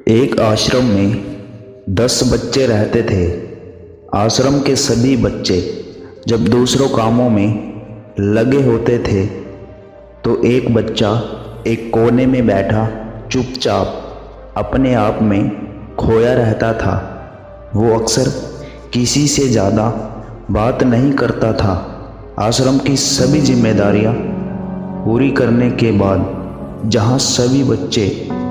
एक आश्रम में 10 बच्चे रहते थे। आश्रम के सभी बच्चे जब दूसरों कामों में लगे होते थे तो एक बच्चा एक कोने में बैठा चुपचाप अपने आप में खोया रहता था। वो अक्सर किसी से ज़्यादा बात नहीं करता था। आश्रम की सभी जिम्मेदारियां पूरी करने के बाद जहां सभी बच्चे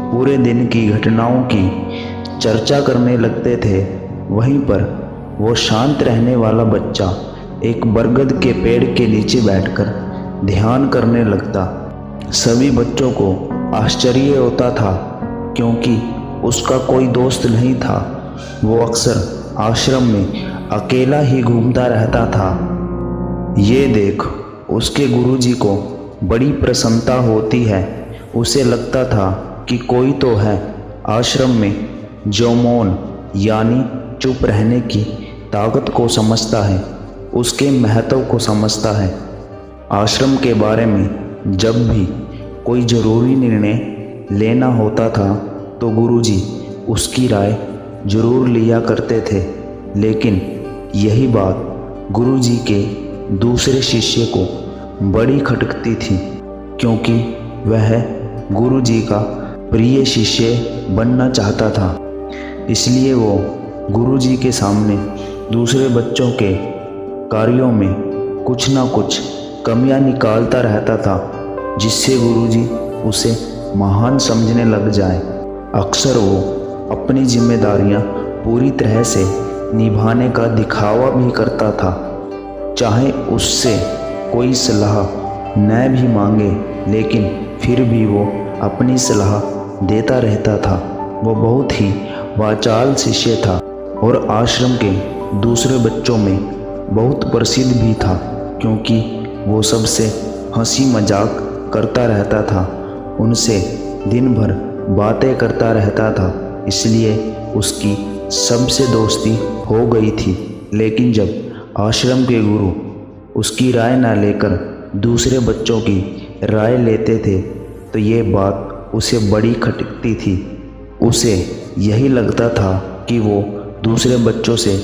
पूरे दिन की घटनाओं की चर्चा करने लगते थे, वहीं पर वो शांत रहने वाला बच्चा एक बरगद के पेड़ के नीचे बैठकर ध्यान करने लगता। सभी बच्चों को आश्चर्य होता था क्योंकि उसका कोई दोस्त नहीं था। वो अक्सर आश्रम में अकेला ही घूमता रहता था। ये देख उसके गुरुजी को बड़ी प्रसन्नता होती है। उसे लगता था कि कोई तो है आश्रम में जो मौन यानी चुप रहने की ताकत को समझता है, उसके महत्व को समझता है। आश्रम के बारे में जब भी कोई ज़रूरी निर्णय लेना होता था तो गुरुजी उसकी राय जरूर लिया करते थे। लेकिन यही बात गुरुजी के दूसरे शिष्य को बड़ी खटकती थी क्योंकि वह गुरुजी का प्रिय शिष्य बनना चाहता था। इसलिए वो गुरुजी के सामने दूसरे बच्चों के कार्यों में कुछ ना कुछ कमियां निकालता रहता था जिससे गुरुजी उसे महान समझने लग जाए। अक्सर वो अपनी जिम्मेदारियां पूरी तरह से निभाने का दिखावा भी करता था, चाहे उससे कोई सलाह न भी मांगे, लेकिन फिर भी वो अपनी सलाह देता रहता था। वो बहुत ही वाचाल शिष्य था और आश्रम के दूसरे बच्चों में बहुत प्रसिद्ध भी था क्योंकि वो सबसे हंसी मजाक करता रहता था, उनसे दिन भर बातें करता रहता था। इसलिए उसकी सबसे दोस्ती हो गई थी। लेकिन जब आश्रम के गुरु उसकी राय ना लेकर दूसरे बच्चों की राय लेते थे तो ये बात उसे बड़ी खटकती थी। उसे यही लगता था कि वो दूसरे बच्चों से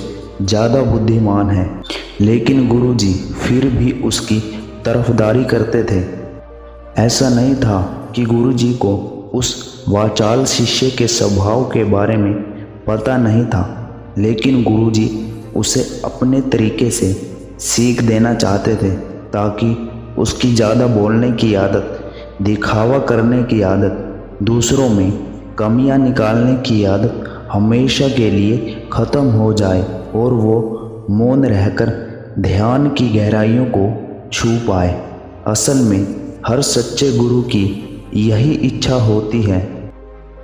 ज़्यादा बुद्धिमान है, लेकिन गुरुजी फिर भी उसकी तरफदारी करते थे। ऐसा नहीं था कि गुरुजी को उस वाचाल शिष्य के स्वभाव के बारे में पता नहीं था, लेकिन गुरुजी उसे अपने तरीके से सीख देना चाहते थे ताकि उसकी ज़्यादा बोलने की आदत, दिखावा करने की आदत, दूसरों में कमियां निकालने की आदत हमेशा के लिए ख़त्म हो जाए और वो मौन रहकर ध्यान की गहराइयों को छू पाए। असल में हर सच्चे गुरु की यही इच्छा होती है।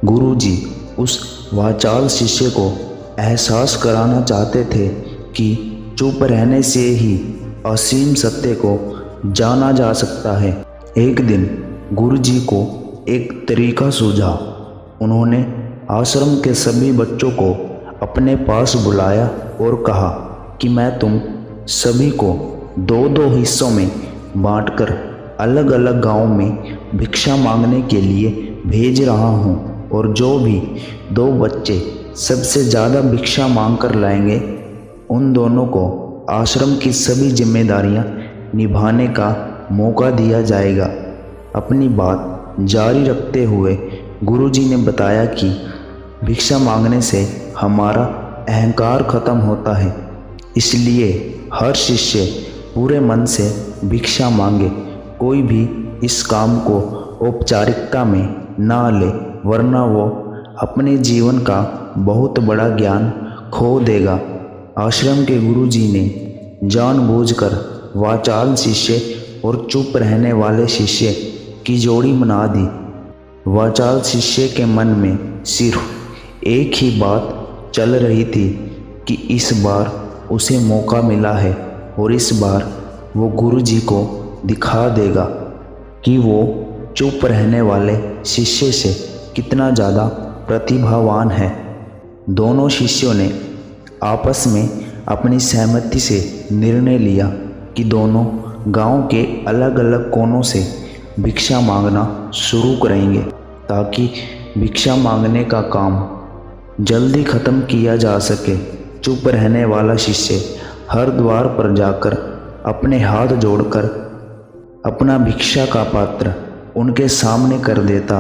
गुरुजी उस वाचाल शिष्य को एहसास कराना चाहते थे कि चुप रहने से ही असीम सत्य को जाना जा सकता है। एक दिन गुरुजी को एक तरीका सूझा। उन्होंने आश्रम के सभी बच्चों को अपने पास बुलाया और कहा कि मैं तुम सभी को दो दो हिस्सों में बांटकर अलग अलग गांव में भिक्षा मांगने के लिए भेज रहा हूं, और जो भी 2 बच्चे सबसे ज़्यादा भिक्षा मांग कर लाएंगे, उन दोनों को आश्रम की सभी जिम्मेदारियां निभाने का मौका दिया जाएगा। अपनी बात जारी रखते हुए गुरुजी ने बताया कि भिक्षा मांगने से हमारा अहंकार खत्म होता है, इसलिए हर शिष्य पूरे मन से भिक्षा मांगे। कोई भी इस काम को औपचारिकता में ना ले, वरना वो अपने जीवन का बहुत बड़ा ज्ञान खो देगा। आश्रम के गुरुजी ने जानबूझकर वाचाल शिष्य और चुप रहने वाले शिष्य की जोड़ी बना दी। वाचाल शिष्य के मन में सिर्फ एक ही बात चल रही थी कि इस बार उसे मौका मिला है और इस बार वो गुरुजी को दिखा देगा कि वो चुप रहने वाले शिष्य से कितना ज़्यादा प्रतिभावान है। दोनों शिष्यों ने आपस में अपनी सहमति से निर्णय लिया कि दोनों गांव के अलग अलग कोनों से भिक्षा मांगना शुरू करेंगे ताकि भिक्षा मांगने का काम जल्दी खत्म किया जा सके, चुप रहने वाला शिष्य हर द्वार पर जाकर अपने हाथ जोड़कर अपना भिक्षा का पात्र उनके सामने कर देता।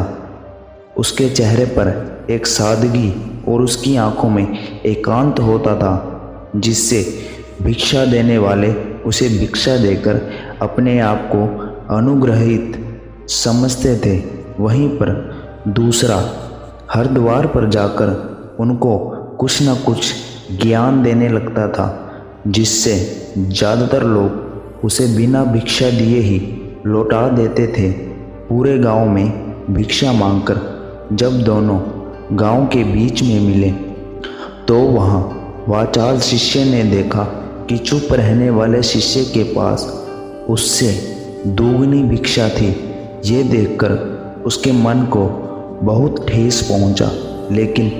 उसके चेहरे पर एक सादगी और उसकी आंखों में एकांत होता था, जिससे भिक्षा देने वाले उसे भिक्षा देकर अपने आप को अनुग्रहित समझते थे। वहीं पर दूसरा हर द्वार पर जाकर उनको कुछ न कुछ ज्ञान देने लगता था, जिससे ज़्यादातर लोग उसे बिना भिक्षा दिए ही लौटा देते थे। पूरे गांव में भिक्षा मांगकर जब दोनों गांव के बीच में मिले तो वहां वाचाल शिष्य ने देखा कि चुप रहने वाले शिष्य के पास उससे दोगुनी भिक्षा थी। ये देखकर उसके मन को बहुत ठेस पहुंचा, लेकिन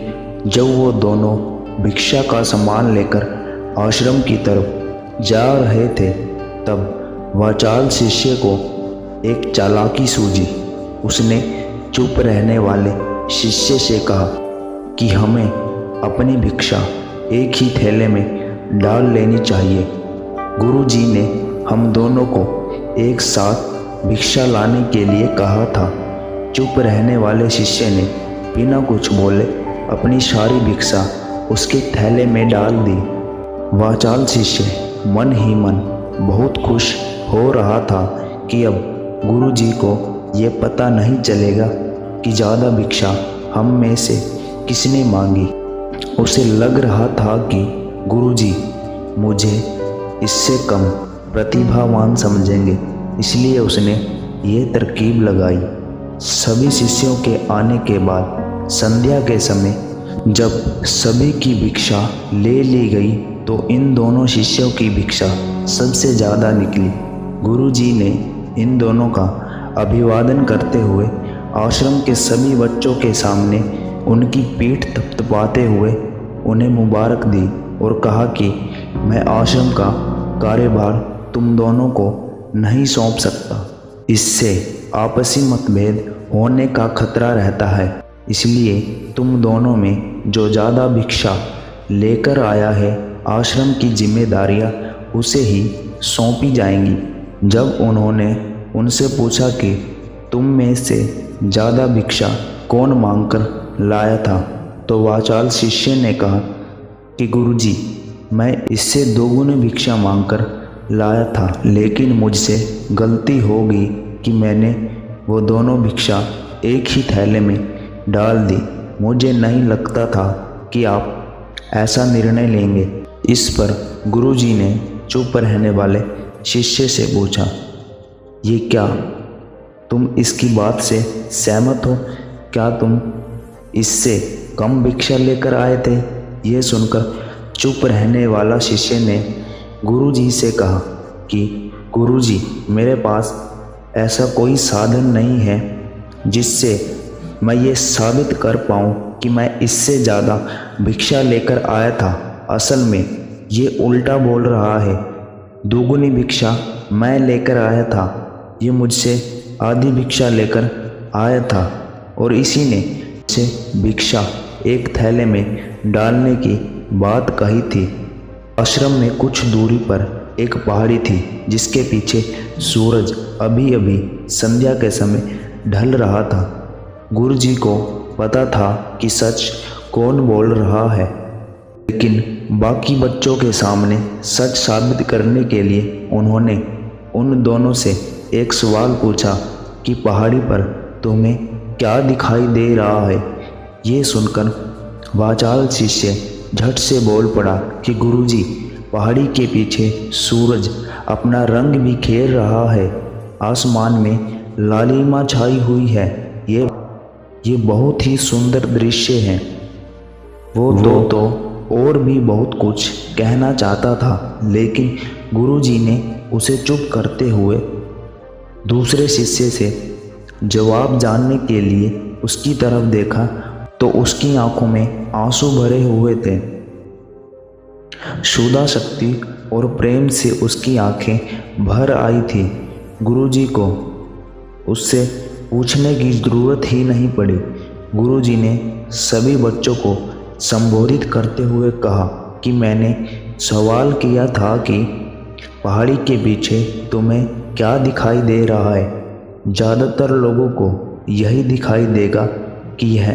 जब वो दोनों भिक्षा का सामान लेकर आश्रम की तरफ जा रहे थे तब वाचाल शिष्य को एक चालाकी सूझी। उसने चुप रहने वाले शिष्य से कहा कि हमें अपनी भिक्षा एक ही थैले में डाल लेनी चाहिए। गुरुजी ने हम दोनों को एक साथ भिक्षा लाने के लिए कहा था। चुप रहने वाले शिष्य ने बिना कुछ बोले अपनी सारी भिक्षा उसके थैले में डाल दी। वाचाल शिष्य मन ही मन बहुत खुश हो रहा था कि अब गुरुजी को ये पता नहीं चलेगा कि ज़्यादा भिक्षा हम में से किसने मांगी। उसे लग रहा था कि गुरुजी मुझे इससे कम प्रतिभावान समझेंगे, इसलिए उसने ये तरकीब लगाई। सभी शिष्यों के आने के बाद संध्या के समय जब सभी की भिक्षा ले ली गई तो इन दोनों शिष्यों की भिक्षा सबसे ज़्यादा निकली। गुरुजी ने इन दोनों का अभिवादन करते हुए आश्रम के सभी बच्चों के सामने उनकी पीठ थपथपाते हुए उन्हें मुबारक दी और कहा कि मैं आश्रम का कार्यभार तुम दोनों को नहीं सौंप सकता। इससे आपसी मतभेद होने का खतरा रहता है, इसलिए तुम दोनों में जो ज़्यादा भिक्षा लेकर आया है आश्रम की जिम्मेदारियां उसे ही सौंपी जाएंगी। जब उन्होंने उनसे पूछा कि तुम में से ज़्यादा भिक्षा कौन मांगकर लाया था तो वाचाल शिष्य ने कहा कि गुरुजी मैं इससे दोगुनी भिक्षा मांगकर लाया था, लेकिन मुझसे गलती हो गई कि मैंने वो दोनों भिक्षा एक ही थैले में डाल दी। मुझे नहीं लगता था कि आप ऐसा निर्णय लेंगे। इस पर गुरुजी ने चुप रहने वाले शिष्य से पूछा, ये क्या तुम इसकी बात से सहमत हो? क्या तुम इससे कम भिक्षा लेकर आए थे? ये सुनकर चुप रहने वाला शिष्य ने गुरुजी से कहा कि गुरुजी मेरे पास ऐसा कोई साधन नहीं है जिससे मैं ये साबित कर पाऊँ कि मैं इससे ज़्यादा भिक्षा लेकर आया था। असल में ये उल्टा बोल रहा है। दोगुनी भिक्षा मैं लेकर आया था, ये मुझसे आधी भिक्षा लेकर आया था और इसी ने से भिक्षा एक थैले में डालने की बात कही थी। आश्रम में कुछ दूरी पर एक पहाड़ी थी जिसके पीछे सूरज अभी अभी संध्या के समय ढल रहा था। गुरुजी को पता था कि सच कौन बोल रहा है, लेकिन बाकी बच्चों के सामने सच साबित करने के लिए उन्होंने उन दोनों से एक सवाल पूछा कि पहाड़ी पर तुम्हें क्या दिखाई दे रहा है। ये सुनकर वाचाल शिष्य झट से बोल पड़ा कि गुरुजी पहाड़ी के पीछे सूरज अपना रंग बिखेर रहा है, आसमान में लालिमा छाई हुई है। ये बहुत ही सुंदर दृश्य है। वो तो और भी बहुत कुछ कहना चाहता था, लेकिन गुरुजी ने उसे चुप करते हुए दूसरे शिष्य से जवाब जानने के लिए उसकी तरफ देखा तो उसकी आंखों में आंसू भरे हुए थे। क्षुधा शक्ति और प्रेम से उसकी आंखें भर आई थी। गुरुजी को उससे पूछने की ज़रूरत ही नहीं पड़ी गुरुजी ने सभी बच्चों को संबोधित करते हुए कहा कि मैंने सवाल किया था कि पहाड़ी के पीछे तुम्हें क्या दिखाई दे रहा है। ज़्यादातर लोगों को यही दिखाई देगा कि यह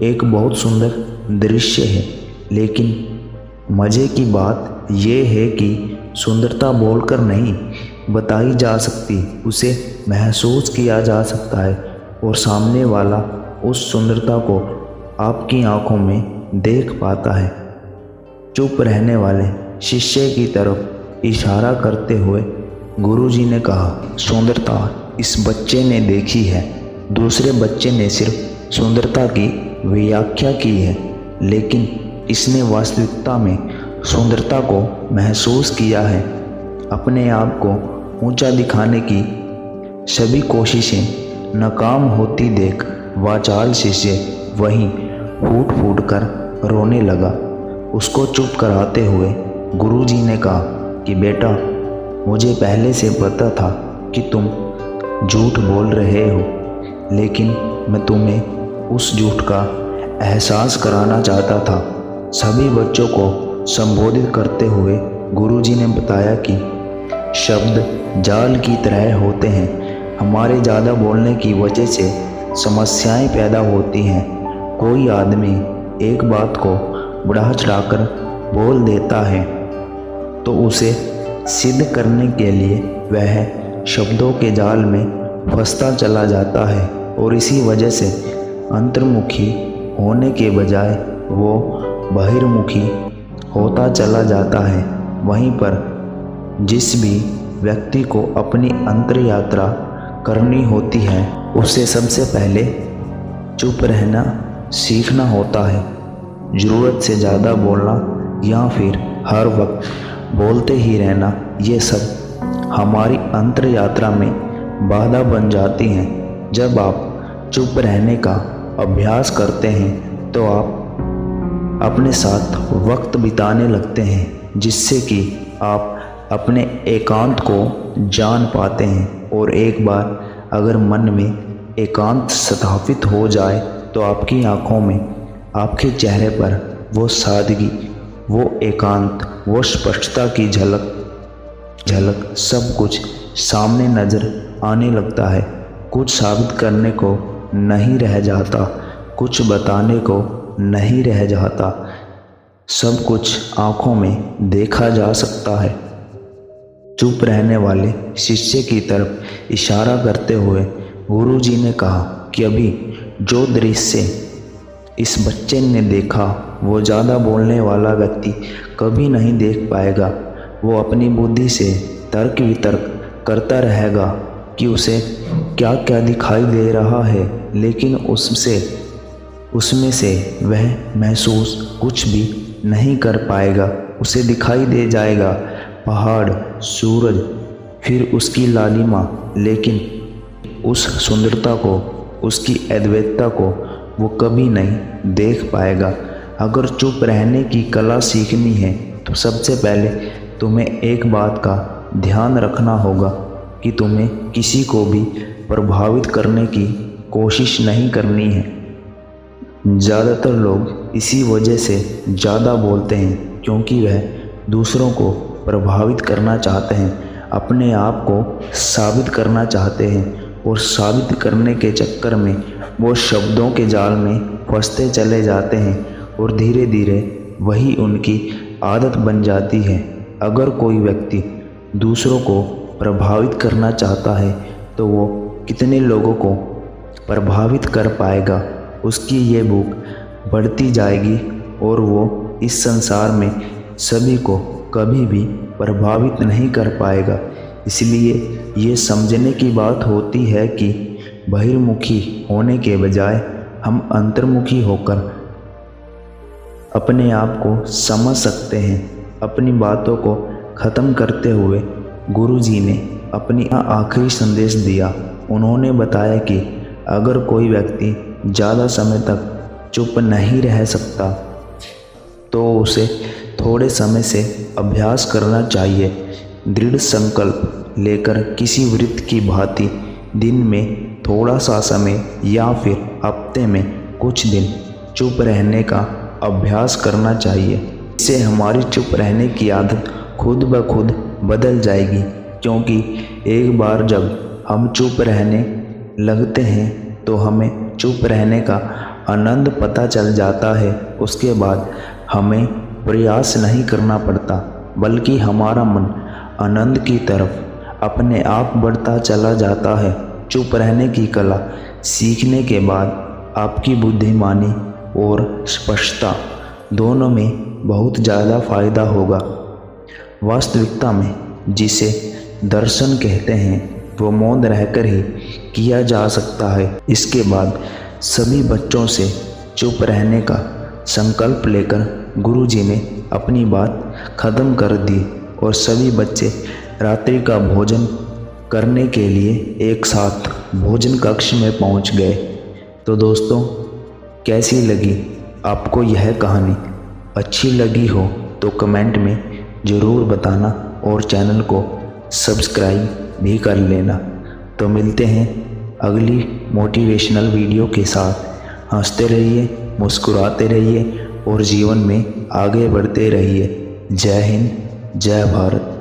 एक बहुत सुंदर दृश्य है, लेकिन मज़े की बात यह है कि सुंदरता बोलकर नहीं बताई जा सकती, उसे महसूस किया जा सकता है और सामने वाला उस सुंदरता को आपकी आंखों में देख पाता है। चुप रहने वाले शिष्य की तरफ इशारा करते हुए गुरुजी ने कहा, सुंदरता इस बच्चे ने देखी है। दूसरे बच्चे ने सिर्फ सुंदरता की व्याख्या की है, लेकिन इसने वास्तविकता में सुंदरता को महसूस किया है। अपने आप को ऊंचा दिखाने की सभी कोशिशें नाकाम होती देख वाचाल शिष्य वहीं फूट फूट कर रोने लगा। उसको चुप कराते हुए गुरुजी ने कहा कि बेटा, मुझे पहले से पता था कि तुम झूठ बोल रहे हो, लेकिन मैं तुम्हें उस झूठ का एहसास कराना चाहता था। सभी बच्चों को संबोधित करते हुए गुरुजी ने बताया कि शब्द जाल की तरह होते हैं। हमारे ज़्यादा बोलने की वजह से समस्याएं पैदा होती हैं। कोई आदमी एक बात को बढ़ा चढ़ाकर बोल देता है तो उसे सिद्ध करने के लिए वह शब्दों के जाल में फंसता चला जाता है और इसी वजह से अंतर्मुखी होने के बजाय वो बहिर्मुखी होता चला जाता है। वहीं पर जिस भी व्यक्ति को अपनी अंतर यात्रा करनी होती है उसे सबसे पहले चुप रहना सीखना होता है। ज़रूरत से ज़्यादा बोलना या फिर हर वक्त बोलते ही रहना, ये सब हमारी अंतर यात्रा में बाधा बन जाती हैं। जब आप चुप रहने का अभ्यास करते हैं तो आप अपने साथ वक्त बिताने लगते हैं, जिससे कि आप अपने एकांत को जान पाते हैं। और एक बार अगर मन में एकांत स्थापित हो जाए तो आपकी आंखों में, आपके चेहरे पर वो सादगी, वो एकांत, वो स्पष्टता की झलक सब कुछ सामने नज़र आने लगता है। कुछ साबित करने को नहीं रह जाता, कुछ बताने को नहीं रह जाता, सब कुछ आंखों में देखा जा सकता है। चुप रहने वाले शिष्य की तरफ इशारा करते हुए गुरुजी ने कहा कि अभी जो दृश्य इस बच्चे ने देखा वो ज़्यादा बोलने वाला व्यक्ति कभी नहीं देख पाएगा। वो अपनी बुद्धि से तर्क वितर्क करता रहेगा कि उसे क्या क्या दिखाई दे रहा है, लेकिन उसमें से वह महसूस कुछ भी नहीं कर पाएगा। उसे दिखाई दे जाएगा पहाड़, सूरज, फिर उसकी लालिमा, लेकिन उस सुंदरता को, उसकी अद्वैतता को वो कभी नहीं देख पाएगा। अगर चुप रहने की कला सीखनी है तो सबसे पहले तुम्हें एक बात का ध्यान रखना होगा कि तुम्हें किसी को भी प्रभावित करने की कोशिश नहीं करनी है। ज़्यादातर लोग इसी वजह से ज़्यादा बोलते हैं क्योंकि वह दूसरों को प्रभावित करना चाहते हैं, अपने आप को साबित करना चाहते हैं और साबित करने के चक्कर में वो शब्दों के जाल में फंसते चले जाते हैं और धीरे धीरे वही उनकी आदत बन जाती है। अगर कोई व्यक्ति दूसरों को प्रभावित करना चाहता है तो वो कितने लोगों को प्रभावित कर पाएगा, उसकी ये भूख बढ़ती जाएगी और वो इस संसार में सभी को कभी भी प्रभावित नहीं कर पाएगा। इसलिए ये समझने की बात होती है कि बहिर्मुखी होने के बजाय हम अंतर्मुखी होकर अपने आप को समझ सकते हैं। अपनी बातों को ख़त्म करते हुए गुरुजी ने अपनी आखिरी संदेश दिया। उन्होंने बताया कि अगर कोई व्यक्ति ज़्यादा समय तक चुप नहीं रह सकता तो उसे थोड़े समय से अभ्यास करना चाहिए। दृढ़ संकल्प लेकर किसी व्रत की भांति दिन में थोड़ा सा समय या फिर हफ्ते में कुछ दिन चुप रहने का अभ्यास करना चाहिए। इससे हमारी चुप रहने की आदत खुद ब खुद बदल जाएगी, क्योंकि एक बार जब हम चुप रहने लगते हैं तो हमें चुप रहने का आनंद पता चल जाता है। उसके बाद हमें प्रयास नहीं करना पड़ता, बल्कि हमारा मन आनंद की तरफ अपने आप बढ़ता चला जाता है। चुप रहने की कला सीखने के बाद आपकी बुद्धिमानी और स्पष्टता दोनों में बहुत ज़्यादा फायदा होगा। वास्तविकता में जिसे दर्शन कहते हैं वो मौन रहकर ही किया जा सकता है। इसके बाद सभी बच्चों से चुप रहने का संकल्प लेकर गुरुजी ने अपनी बात ख़त्म कर दी और सभी बच्चे रात्रि का भोजन करने के लिए एक साथ भोजन कक्ष में पहुंच गए। तो दोस्तों, कैसी लगी आपको यह कहानी? अच्छी लगी हो तो कमेंट में ज़रूर बताना और चैनल को सब्सक्राइब भी कर लेना। तो मिलते हैं अगली मोटिवेशनल वीडियो के साथ। हंसते रहिए, मुस्कुराते रहिए और जीवन में आगे बढ़ते रहिए। जय हिंद, जय भारत।